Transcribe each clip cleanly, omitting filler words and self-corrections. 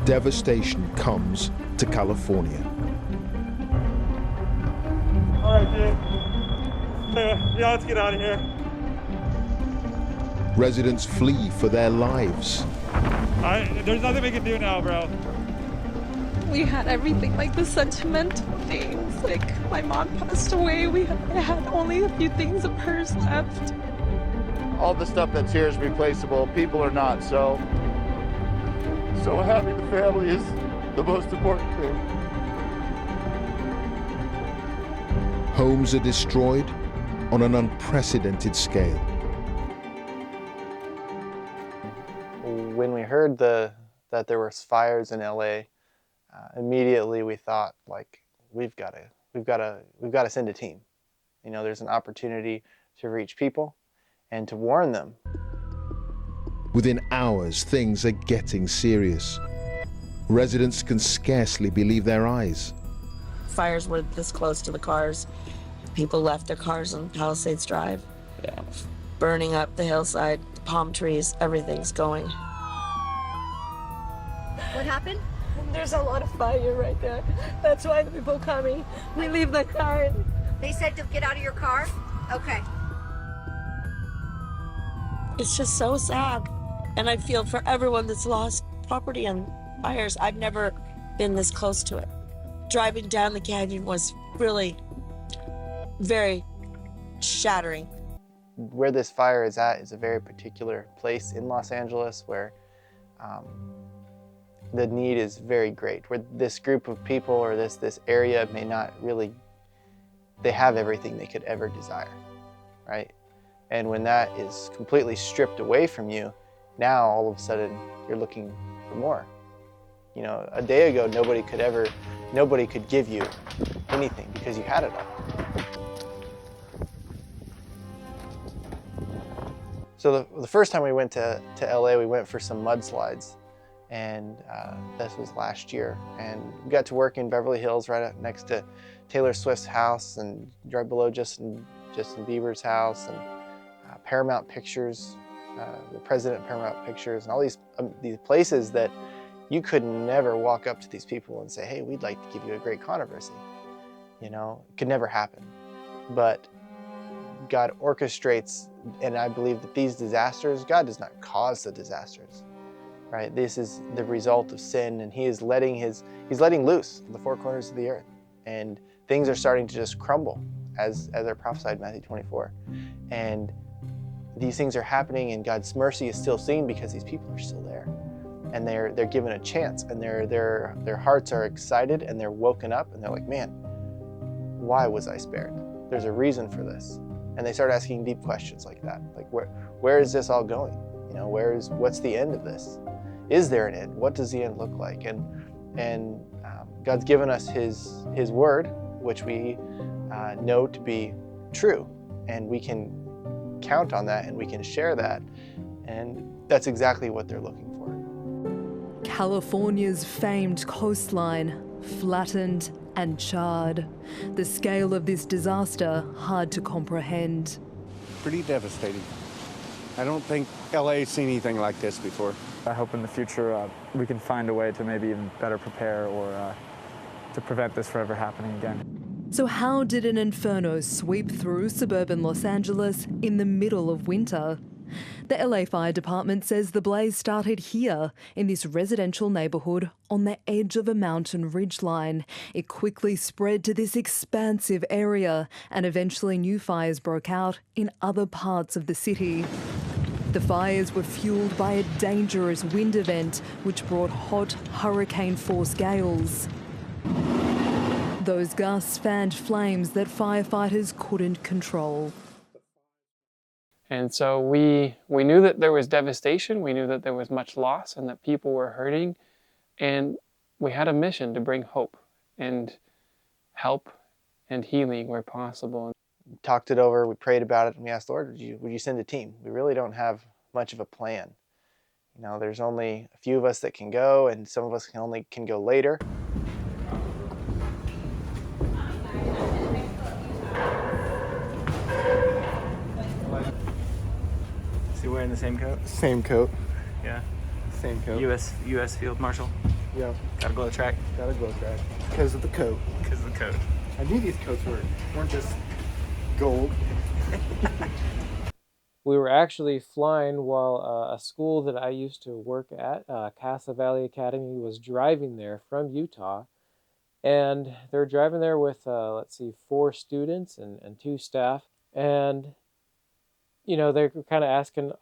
devastation comes to California. All right, dude. Yeah, let's get out of here. Residents flee for their lives. There's nothing we can do now, bro. We had everything, like the sentimental things. Like my mom passed away. I had only a few things of hers left. All the stuff that's here is replaceable. People are not. So having the family is the most important thing. Homes are destroyed on an unprecedented scale. When we heard that there were fires in LA, immediately we thought, like, we've got to send a team. You know, there's an opportunity to reach people and to warn them. Within hours, things are getting serious. Residents can scarcely believe their eyes. Fires were this close to the cars. People left their cars on Palisades Drive. Yeah. Burning up the hillside, the palm trees, everything's going. What happened? There's a lot of fire right there. That's why the people coming. We leave the car. They said to get out of your car? Okay. It's just so sad. And I feel for everyone that's lost property on fires. I've never been this close to it. Driving down the canyon was really very shattering. Where this fire is at is a very particular place in Los Angeles where the need is very great. Where this group of people or this area may not really, they have everything they could ever desire, right? And when that is completely stripped away from you, now all of a sudden you're looking for more. You know, a day ago nobody could give you anything because you had it all. So the first time we went to LA, we went for some mudslides, and this was last year. And we got to work in Beverly Hills, right up next to Taylor Swift's house, and right below Justin Bieber's house, and Paramount Pictures, the president of Paramount Pictures, and all these places that you could never walk up to these people and say, hey, we'd like to give you a great controversy. You know, it could never happen. But God orchestrates, and I believe that these disasters, God does not cause the disasters, right? This is the result of sin, and He's letting loose the four corners of the earth, and things are starting to just crumble, as are prophesied in Matthew 24. And these things are happening, and God's mercy is still seen because these people are still there, and they're given a chance, and their hearts are excited, and they're woken up, and they're like, man, why was I spared? There's a reason for this. And they start asking deep questions like that, like where is this all going? You know, what's the end of this? Is there an end? What does the end look like? And God's given us His word, which we know to be true, and we can count on that, and we can share that, and that's exactly what they're looking for. California's famed coastline, flattened and charred. The scale of this disaster hard to comprehend. Pretty devastating. I don't think LA's seen anything like this before. I hope in the future we can find a way to maybe even better prepare or to prevent this from ever happening again. So how did an inferno sweep through suburban Los Angeles in the middle of winter? The LA Fire Department says the blaze started here in this residential neighbourhood on the edge of a mountain ridgeline. It quickly spread to this expansive area, and eventually new fires broke out in other parts of the city. The fires were fuelled by a dangerous wind event which brought hot hurricane-force gales. Those gusts fanned flames that firefighters couldn't control. And so we knew that there was devastation, we knew that there was much loss and that people were hurting, and we had a mission to bring hope and help and healing where possible. We talked it over, we prayed about it, and we asked, Lord, would you send a team? We really don't have much of a plan. You know, there's only a few of us that can go, and some of us can go later. Is he wearing the same coat? Same coat. Yeah. Same coat. U.S. Field Marshal. Yeah. Gotta glow track. Gotta glow track. Because of the coat. Because of the coat. I knew these coats weren't just gold. We were actually flying while a school that I used to work at, Casa Valley Academy, was driving there from Utah. And they were driving there with, 4 students and 2 staff. And, you know, they were kind of asking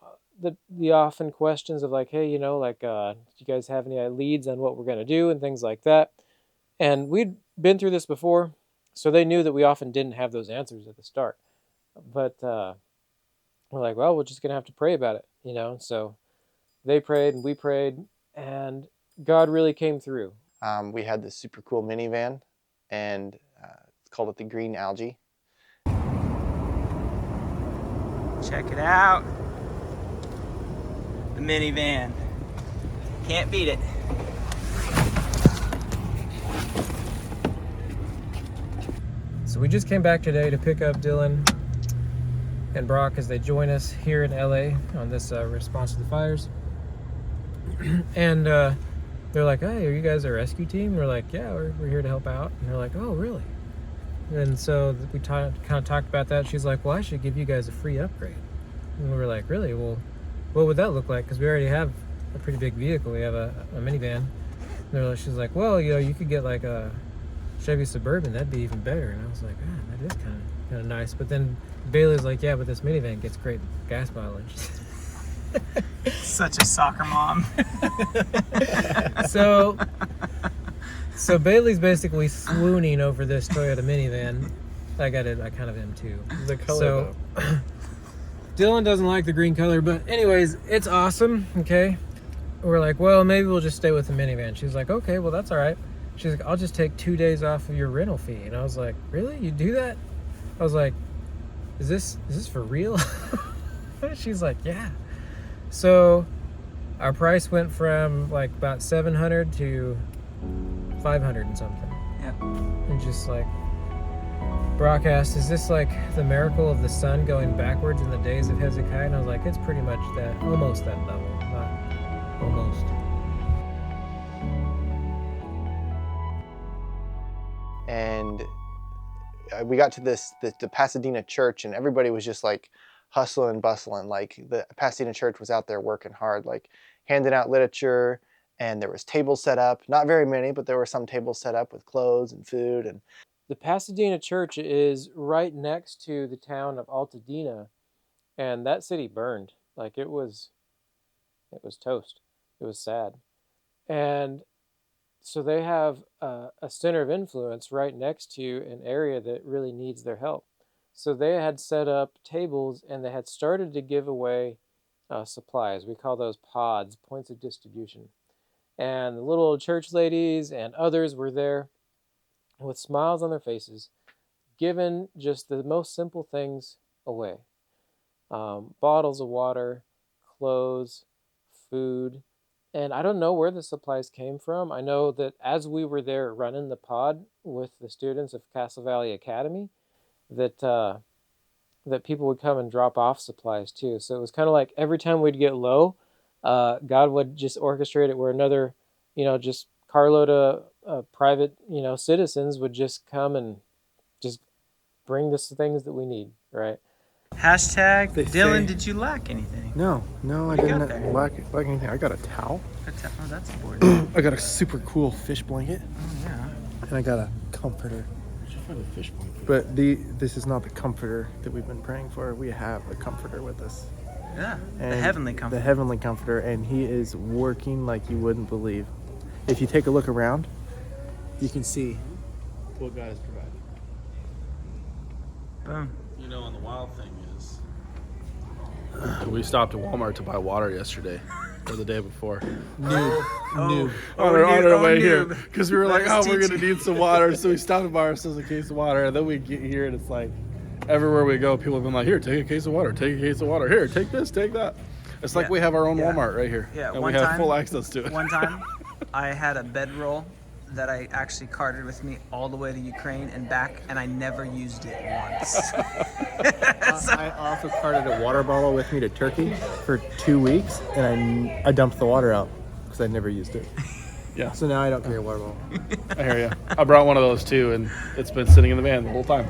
the often questions of like, hey, you know, like, do you guys have any leads on what we're going to do and things like that? And we'd been through this before, so they knew that we often didn't have those answers at the start. But we're like, well, we're just going to have to pray about it, you know? So they prayed and we prayed, and God really came through. We had this super cool minivan, and it's called it the Green Algae. Check it out. The minivan. Can't beat it. So we just came back today to pick up Dylan and Brock as they join us here in LA on this response to the fires. And they're like, hey, are you guys a rescue team? We're like, yeah, we're here to help out. And they're like, oh, really? And so we kind of talked about that. She's like, well, I should give you guys a free upgrade. And we were like, really? Well, what would that look like? Because we already have a pretty big vehicle. We have a minivan. And she's like, well, you know, you could get like a Chevy Suburban. That'd be even better. And I was like, that is kind of nice. But then Bailey's like, yeah, but this minivan gets great gas mileage. Such a soccer mom. So Bailey's basically swooning over this Toyota minivan. I kind of am too. The color. So Dylan doesn't like the green color, but anyways, it's awesome. Okay, we're like, well, maybe we'll just stay with the minivan. She's like, okay, well, that's all right. She's like, I'll just take 2 days off of your rental fee. And I was like, really? You do that? I was like, is this for real? She's like, yeah. So our price went from like about $700 to $500 and something. Yeah. And just like, Brock asked, is this like the miracle of the sun going backwards in the days of Hezekiah? And I was like, it's pretty much that, almost that level, not almost. And we got to the Pasadena church, and everybody was just like hustling and bustling. Like the Pasadena church was out there working hard, like handing out literature, and there was tables set up. Not very many, but there were some tables set up with clothes and food. And the Pasadena church is right next to the town of Alta Dena, and that city burned. Like it was toast. It was sad. And so they have a center of influence right next to an area that really needs their help. So they had set up tables, and they had started to give away supplies. We call those pods, points of distribution. And the little old church ladies and others were there with smiles on their faces, giving just the most simple things away. Bottles of water, clothes, food. And I don't know where the supplies came from. I know that as we were there running the pod with the students of Casa Valley Academy, that people would come and drop off supplies too. So it was kind of like every time we'd get low, God would just orchestrate it where another, just carload of private, citizens would just come and just bring us the things that we need, right? Hashtag Dylan, did you lack anything? No, I didn't lack anything. I got a towel. Oh, that's important. I got a super cool fish blanket. Oh, yeah. And I got a comforter. I should find a fish blanket. But this is not the comforter that we've been praying for. We have a comforter with us. Yeah, and the heavenly comforter. The heavenly comforter, and he is working like you wouldn't believe. If you take a look around, you can see what God has provided. Boom. On the wild thing is, we stopped at Walmart to buy water yesterday, or the day before. Noob. On our way here, because we were like, we're gonna need some water, so we stopped to buy ourselves a case of water, and then we get here, and it's like, everywhere we go, people have been like, here, take a case of water, here, take this, take that. It's like we have our own Walmart right here, and we have full access to it. One time, I had a bedroll that I actually carted with me all the way to Ukraine and back, and I never used it once. I also carted a water bottle with me to Turkey for 2 weeks, and I dumped the water out because I never used it. Yeah. So now I don't carry a water bottle. I hear you. I brought one of those too, and it's been sitting in the van the whole time.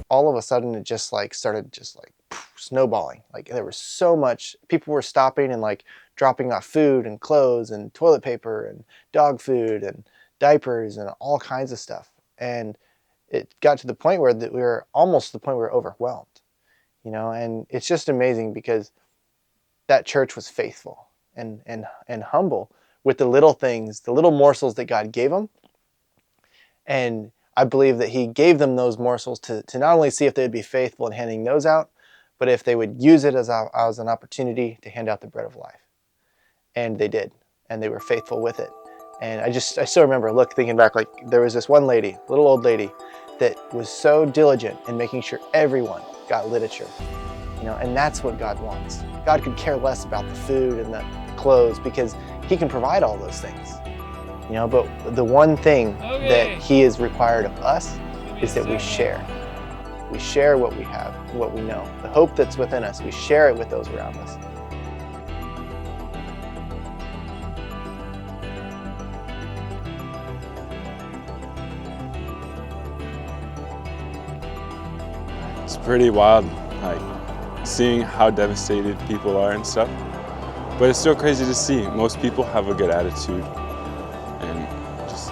All of a sudden, it just like started just like snowballing. Like there was so much, people were stopping and like dropping off food and clothes and toilet paper and dog food and diapers and all kinds of stuff. And it got to the point where we were almost to the point where we were overwhelmed, you know. And it's just amazing because that church was faithful and humble with the little things, the little morsels that God gave them. And I believe that he gave them those morsels to not only see if they would be faithful in handing those out, but if they would use it as an opportunity to hand out the bread of life. And they did, and they were faithful with it. And I still remember, thinking back, like there was this one lady, little old lady, that was so diligent in making sure everyone got literature, you know, and that's what God wants. God could care less about the food and the clothes because he can provide all those things, you know, but the one thing that he is required of us is that we share. We share what we have, what we know. The hope that's within us, we share it with those around us. It's pretty wild, like seeing how devastated people are and stuff. But it's still crazy to see. Most people have a good attitude, and just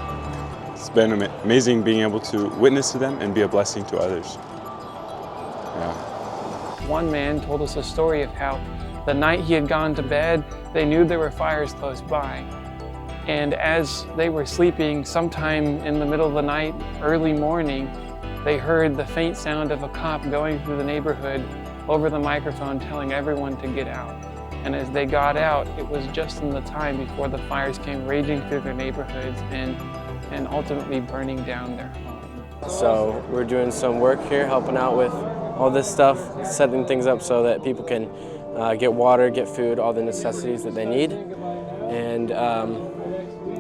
it's been amazing being able to witness to them and be a blessing to others. Yeah. One man told us a story of how the night he had gone to bed, they knew there were fires close by. And as they were sleeping, sometime in the middle of the night, early morning, they heard the faint sound of a cop going through the neighborhood over the microphone telling everyone to get out. And as they got out, it was just in the time before the fires came raging through their neighborhoods and ultimately burning down their home. So we're doing some work here, helping out with all this stuff, setting things up so that people can get water, get food, all the necessities that they need. And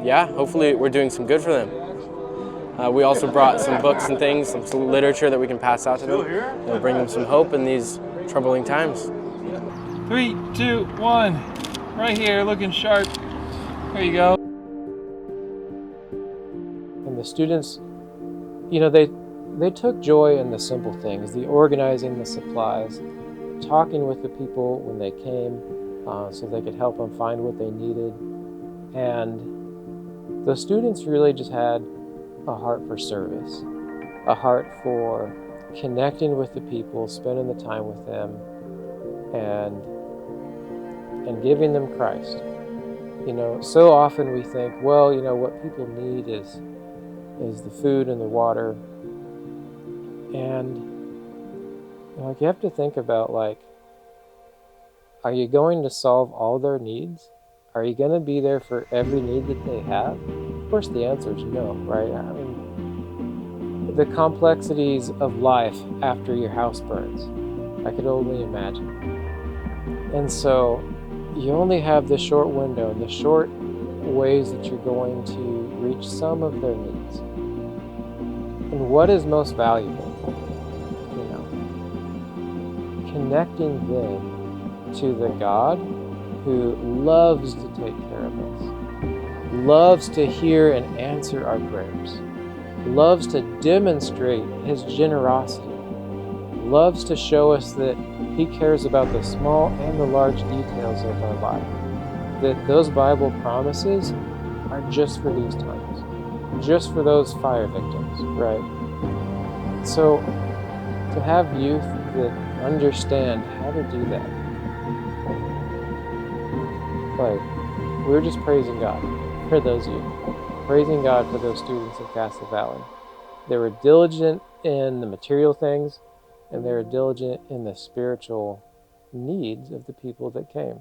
yeah, hopefully we're doing some good for them. We also brought some books and things, some literature that we can pass out to them. It'll bring them some hope in these troubling times. 3, 2, 1. Right here, looking sharp. There you go. And the students, you know, they took joy in the simple things, the organizing the supplies, talking with the people when they came so they could help them find what they needed. And the students really just had a heart for service, a heart for connecting with the people, spending the time with them, and giving them Christ. You know, so often we think, well, you know, what people need is the food and the water. And you have to think about, like, are you going to solve all their needs? Are you going to be there for every need that they have? Of course, the answer is no, right? I mean, the complexities of life after your house burns, I could only imagine. And so you only have the short window, the short ways that you're going to reach some of their needs. And what is most valuable? You know, connecting them to the God who loves to take care of us, loves to hear and answer our prayers, loves to demonstrate his generosity, loves to show us that he cares about the small and the large details of our life, that those Bible promises are just for these times, just for those fire victims, right? So to have youth that understand how to do that, like, we're just praising God for those youth, praising God for those students in Castle Valley. They were diligent in the material things, and they were diligent in the spiritual needs of the people that came.